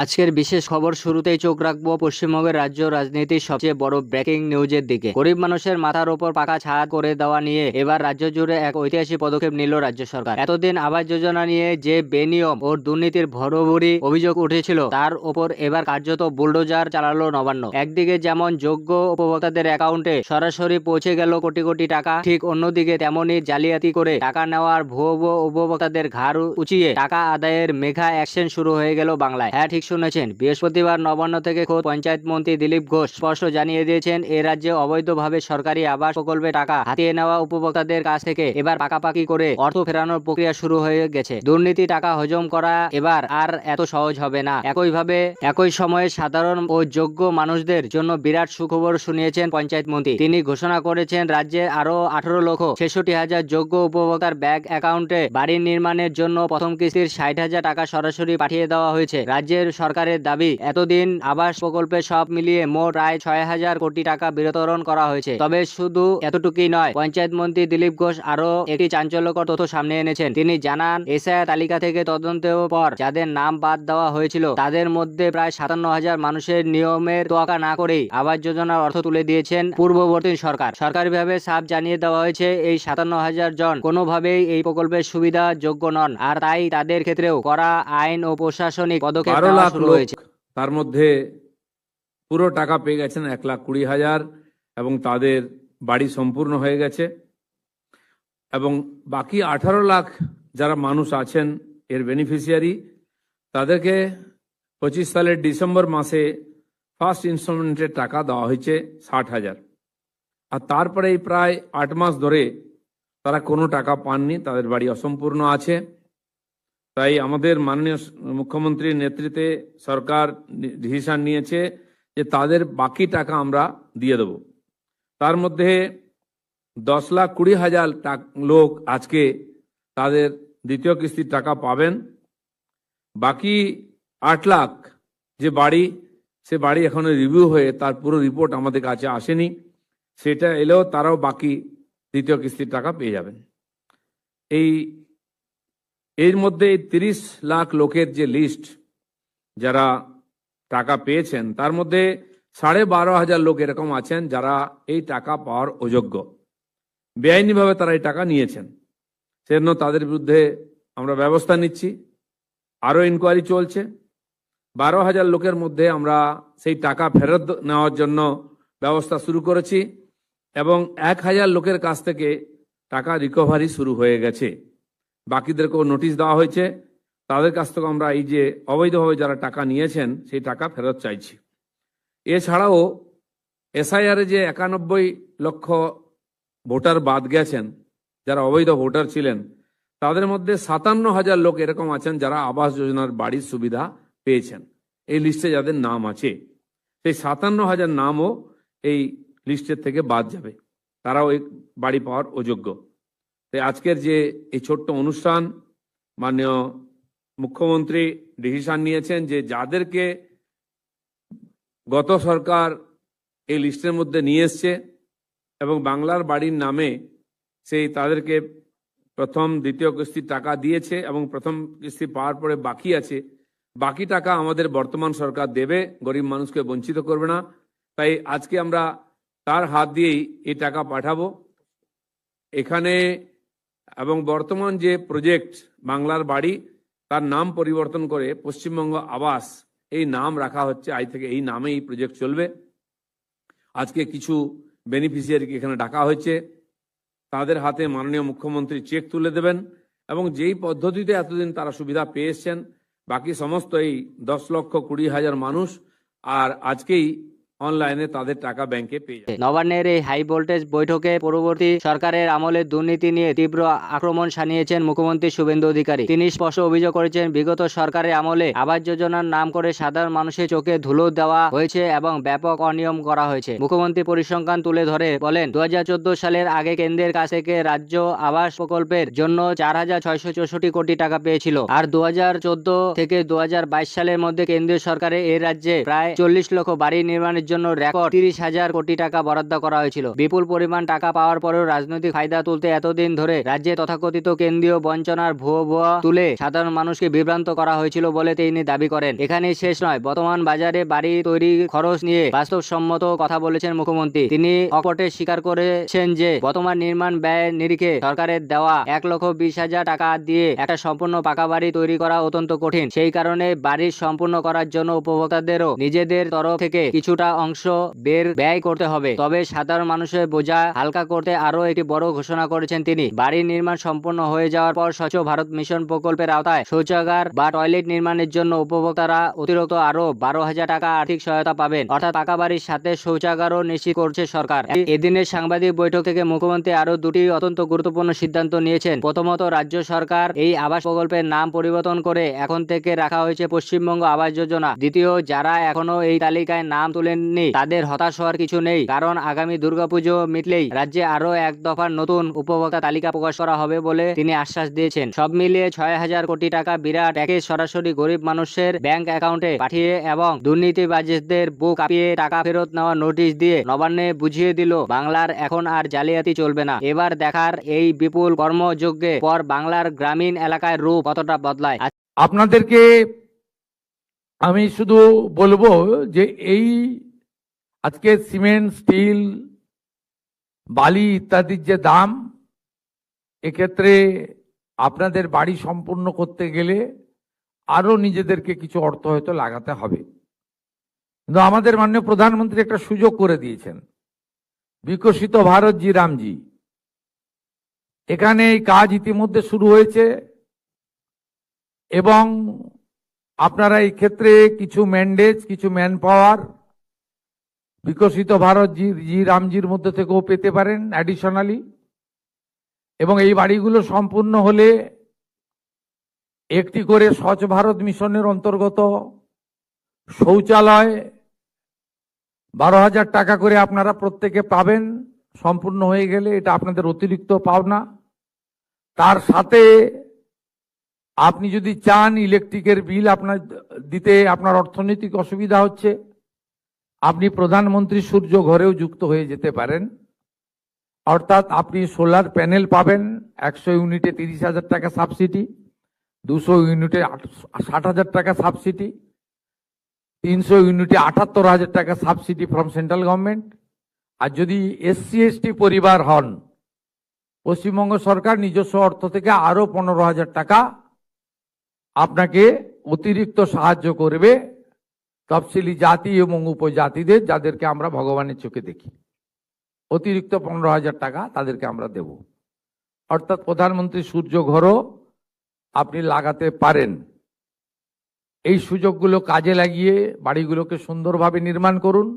আজকের বিশেষ খবর শুরুতেই চোখ রাখবো পশ্চিমবঙ্গের রাজ্য রাজনীতির সবচেয়ে বড় ব্রেকিং নিউজের দিকে। গরিব মানুষের মাথার উপর পাকা ছাদ করে দেওয়া নিয়ে এবার রাজ্য জুড়ে এক ঐতিহাসিক পদক্ষেপ নিল রাজ্য সরকার। এতদিন আবাস যোজনা নিয়ে যে বেনিয়ম ও দুর্নীতির ভরভরি অভিযোগ উঠেছিল তার ওপর এবার কার্যত বুলডোজার চালালো নবান্ন। একদিকে যেমন যোগ্য উপভোক্তাদের অ্যাকাউন্টে সরাসরি পৌঁছে গেল কোটি কোটি টাকা, ঠিক অন্যদিকে তেমনই জালিয়াতি করে টাকা নেওয়ার ভুয়ো উপভোক্তাদের ঘাড় উঁচিয়ে টাকা আদায়ের মেঘা অ্যাকশন শুরু হয়ে গেল বাংলায়। হ্যাঁ, ঠিক শুনেছেন, বৃহস্পতিবার নবান্ন থেকে খোদ পঞ্চায়েত মন্ত্রী দিলীপ ঘোষ স্পষ্ট জানিয়ে দিয়েছেন এ রাজ্যে অবৈধভাবে সরকারি আবাস প্রকল্পে টাকা হাতিয়ে নেওয়া উপভোক্তাদের কাছ থেকে এবার পাকাপাকি করে অর্থ ফেরানোর প্রক্রিয়া শুরু হয়ে গেছে। দুর্নীতি টাকা হজম করা এবার আর এত সহজ হবে না। একই সময়ে সাধারণ ও যোগ্য মানুষদের জন্য বিরাট সুখবর শুনিয়েছেন পঞ্চায়েত মন্ত্রী। তিনি ঘোষণা করেছেন রাজ্যে আরো 18,66,000 যোগ্য উপভোক্তার ব্যাংক অ্যাকাউন্টে বাড়ি নির্মাণের জন্য প্রথম কিস্তির 60,000 টাকা সরাসরি পাঠিয়ে দেওয়া হয়েছে। রাজ্যের সরকারের দাবি, এতদিন আবাস প্রকল্পে সব মিলিয়ে মোট প্রায় 6,000 কোটি টাকা বিতরণ করা হয়েছে। তবে শুধু এতটুকুই নয়, পঞ্চায়েত মন্ত্রী দিলীপ ঘোষ আরো একটি চাঞ্চল্যকর তথ্য সামনে এনেছেন। তিনি জানান এসআইআর তালিকা থেকে তদন্তের পর যাদের নাম বাদ দেওয়া হয়েছিল তাদের মধ্যে প্রায় 57,000 মানুষের নিয়মের তোয়াক্কা না করেই আবাস যোজনার অর্থ তুলে দিয়েছেন পূর্ববর্তী সরকার। সরকারিভাবে সাফ জানিয়ে দেওয়া হয়েছে এই 57,000 জন কোনোভাবেই এই প্রকল্পের সুবিধা যোগ্য নন, আর তাই তাদের ক্ষেত্রেও করা আইন ও প্রশাসনিক পদক্ষেপ 12 নেওয়া লাখ শুরু লোক হয়েছে। তার মধ্যে পুরো টাকা পেয়ে গেছেন 1,20,000 এবং তাদের বাড়ি সম্পূর্ণ হয়ে গেছে। এবং বাকি 18 লাখ যারা মানুষ আছেন এর বেনিফিশিয়ারি, তাদেরকে 25 সালের ডিসেম্বর মাসে ফার্স্ট ইনস্টলমেন্টের টাকা দেওয়া হয়েছে 60,000। আর তারপরে এই প্রায় 8 মাস ধরে তারা কোনো টাকা পাননি, তাদের বাড়ি অসম্পূর্ণ আছে। তাই আমাদের মাননীয় মুখ্যমন্ত্রীর নেতৃত্বে সরকার ডিসিশন নিয়েছে যে তাদের বাকি টাকা আমরা দিয়ে দেব। তার মধ্যে 10,20,000 লোক আজকে তাদের দ্বিতীয় কিস্তির টাকা পাবেন। বাকি 8 লাখ যে বাড়ি, সে বাড়ি এখনো রিভিউ হয়ে তার পুরো রিপোর্ট আমাদের কাছে আসেনি, সেটা এলেও তারাও বাকি দ্বিতীয় কিস্তির টাকা পেয়ে যাবেন। এর মধ্যে 30 লাখ লোকের যে লিস্ট যারা টাকা পেয়েছেন, তার মধ্যে 12,500 লোক এরকম আছেন যারা এই টাকা পাওয়ার অযোগ্য, বেআইনিভাবে তারা এই টাকা নিয়েছেন। সেজন্য তাদের বিরুদ্ধে আমরা ব্যবস্থা নিচ্ছি, আরও ইনকোয়ারি চলছে। 12,000 লোকের মধ্যে আমরা সেই টাকা ফেরত নেওয়ার জন্য ব্যবস্থা শুরু করেছি এবং 1,000 লোকের কাছ থেকে টাকা রিকভারি শুরু হয়ে গেছে। বাকিদেরকেও নোটিশ দেওয়া হয়েছে, তাদের কাছ থেকে আমরা এই যে অবৈধভাবে যারা টাকা নিয়েছেন সেই টাকা ফেরত চাইছি। এছাড়াও এসআইআর যে 91 লক্ষ ভোটার বাদ গেছেন, যারা অবৈধ ভোটার ছিলেন, তাদের মধ্যে 57,000 লোক এরকম আছেন যারা আবাস যোজনার বাড়ির সুবিধা পেয়েছেন। এই লিস্টে যাদের নাম আছে, সেই 57,000 নামও এই লিস্টের থেকে বাদ যাবে, তারাও এই বাড়ি পাওয়ার অযোগ্য। তাই আজকের যে এই ছোট্ট অনুষ্ঠান, মাননীয় মুখ্যমন্ত্রী ডিসিশন নিয়েছেন যে যাদেরকে গত সরকার এই লিস্টের মধ্যে নিয়ে এসছে এবং বাংলার বাড়ির নামে সেই তাদেরকে প্রথম দ্বিতীয় কিস্তির টাকা দিয়েছে এবং প্রথম কিস্তি পাওয়ার পরে বাকি আছে, বাকি টাকা আমাদের বর্তমান সরকার দেবে, গরিব মানুষকে বঞ্চিত করবে না। তাই আজকে আমরা তার হাত দিয়েই এই টাকা পাঠাবো এখানে। এবং বর্তমান যে প্রজেক্ট বাংলার বাড়ি, তার নাম পরিবর্তন করে পশ্চিমবঙ্গ আবাস এই নাম রাখা হচ্ছে। আজ থেকে এই নামে এই প্রজেক্ট চলবে। আজকে কিছু বেনিফিশিয়ারিকে এখানে ডাকা হয়েছে, তাদের হাতে মাননীয় মুখ্যমন্ত্রী চেক তুলে দেবেন এবং যেই পদ্ধতিতে এতদিন তারা সুবিধা পেয়ে এসছেন, বাকি সমস্ত এই 10,20,000 মানুষ আর আজকেই অনলাইনে তাদের টাকা ব্যাংকে পেয়ে যাবে। নবান্নের এই হাই ভোল্টেজ বৈঠকে পরবর্তী সরকারের আমলে দুর্নীতি নিয়ে তীব্র আক্রমণ শানিয়েছেন মুখ্যমন্ত্রী শুভেন্দু অধিকারী। তিনি স্পষ্ট অভিযোগ করেছেন বিগত সরকারের আমলে আবাস যোজনার নাম করে সাধারণ মানুষের চোখে ধুলো দেওয়া হয়েছে এবং ব্যাপক অনিয়ম করা হয়েছে। মুখ্যমন্ত্রী পরিসংখ্যান তুলে ধরে বলেন, 2014 সালের আগে কেন্দ্রের কাছ থেকে রাজ্য আবাস প্রকল্পের জন্য 4,664 কোটি টাকা পেয়েছিল, আর 2014 থেকে 2022 সালের মধ্যে কেন্দ্রীয় সরকারের এই রাজ্যে প্রায় 40 লক্ষ বাড়ি নির্মাণের জন্য রেকর্ড 30,000 কোটি টাকা বরাদ্দ করা হয়েছিল। বিপুল পরিমাণ টাকা পাওয়ার পরেও রাজনৈতিক ফায়দা তুলতে এতদিন ধরে রাজ্যে তথাকথিত কেন্দ্রীয় বঞ্চনার ভুয়া তুলে সাধারণ মানুষকে বিভ্রান্ত করা হয়েছিল বলে তিনি দাবি করেন। এখানেই শেষ নয়, বর্তমান বাজারে বাড়ি তৈরি খরচ নিয়ে বাস্তবসম্মত কথা বলেছেন মুখ্যমন্ত্রী। তিনি অকপটে স্বীকার করেছেন যে বর্তমান নির্মাণ ব্যয় নিরিখে সরকারের দেওয়া 1,20,000 টাকা দিয়ে একটা সম্পূর্ণ পাকা বাড়ি তৈরি করা অত্যন্ত কঠিন। সেই কারণে বাড়ি সম্পূর্ণ করার জন্য উপভোক্তাদেরও নিজেদের তরফ থেকে কিছুটা অংশ ব্যয় করতে হবে। তবে সাধারণ মানুষের বোঝা হালকা করতে আরো একটি বড় ঘোষণা করেছেন তিনি। বাড়ির নির্মাণ সম্পূর্ণ হয়ে যাওয়ার পর স্বচ্ছ ভারত মিশন প্রকল্পের আওতায় শৌচাগার বা টয়লেট নির্মাণের জন্য উপভোক্তারা অতিরিক্ত আরো 12,000 টাকা আর্থিক সহায়তা পাবেন। অর্থাৎ পাকা বাড়ির সাথে শৌচাগারও নিশ্চিত করছে সরকার। এদিনের সাংবাদিক বৈঠক থেকে মুখ্যমন্ত্রী আরো দুটি অত্যন্ত গুরুত্বপূর্ণ সিদ্ধান্ত নিয়েছেন। প্রথমত, রাজ্য সরকার এই আবাস প্রকল্পের নাম পরিবর্তন করে এখন থেকে রাখা হয়েছে পশ্চিমবঙ্গ আবাস যোজনা। দ্বিতীয়, যারা এখনো এই তালিকায় নাম তুলেননি তাদের হতাশ হওয়ার কিছু নেই, কারণ আগামী দুর্গাপুজো মিটলেই রাজ্যে আরো এক দফার নতুন উপভোক্তা তালিকা প্রকাশ করা হবে বলে তিনি আশ্বাস দিয়েছেন। সব মিলিয়ে 6,000 কোটি টাকা বিরাট প্যাকেজ সরাসরি গরিব মানুষের ব্যাংক অ্যাকাউন্টে পাঠিয়ে এবং দুর্নীতিবাজদের বুক কাঁপিয়ে টাকা ফেরত নেওয়ার নোটিশ দিয়ে নবান্নে বুঝিয়ে দিল বাংলার এখন আর জালিয়াতি চলবে না। এবার দেখার এই বিপুল কর্মযজ্ঞে পর বাংলার গ্রামীণ এলাকায় রূপ কতটা বদলায়। আপনাদেরকে আমি শুধু বলবো যে এই আজকে সিমেন্ট, স্টিল, বালি ইত্যাদির যে দাম, এক্ষেত্রে আপনাদের বাড়ি সম্পূর্ণ করতে গেলে আরো নিজেদেরকে কিছু অর্থ হয়তো লাগাতে হবে। কিন্তু আমাদের মাননীয় প্রধানমন্ত্রী একটা সুযোগ করে দিয়েছেন, বিকশিত ভারত জি রামজি। এখানে এই কাজ ইতিমধ্যে শুরু হয়েছে এবং আপনারা এই ক্ষেত্রে কিছু ম্যান্ডেট, কিছু ম্যান পাওয়ার বিকশিত ভারত জি রামজির মধ্যে থেকেও পেতে পারেন অ্যাডিশনালি। এবং এই বাড়িগুলো সম্পূর্ণ হলে একটি করে স্বচ্ছ ভারত মিশনের অন্তর্গত শৌচালয় 12,000 টাকা করে আপনারা প্রত্যেকে পাবেন সম্পূর্ণ হয়ে গেলে। এটা আপনাদের অতিরিক্ত পাওনা। তার সাথে আপনি যদি চান ইলেকট্রিকের বিল আপনার দিতে আপনার অর্থনৈতিক অসুবিধা হচ্ছে, আপনি প্রধানমন্ত্রী সূর্য ঘরেও যুক্ত হয়ে যেতে পারেন। অর্থাৎ আপনি সোলার প্যানেল পাবেন 100 ইউনিটে 30,000 টাকা সাবসিডি, 200 ইউনিটে 60,000 টাকা সাবসিডি, 300 ইউনিটে 78,000 টাকা সাবসিডি ফ্রম সেন্ট্রাল গভর্নমেন্ট। আর যদি SC/ST পরিবার হন, পশ্চিমবঙ্গ সরকার নিজস্ব অর্থ থেকে আরো 15,000 টাকা আপনাকে অতিরিক্ত সাহায্য করবে তফসিলি জাতি এবং উপজাতিদের, যাদেরকে আমরা ভগবানের চোখে দেখি। অতিরিক্ত 15,000 টাকা তাদেরকে আমরা দেব। অর্থাৎ প্রধানমন্ত্রী সূর্য ঘরও আপনি লাগাতে পারেন। এই সুযোগগুলো কাজে লাগিয়ে বাড়িগুলোকে সুন্দরভাবে নির্মাণ করুন।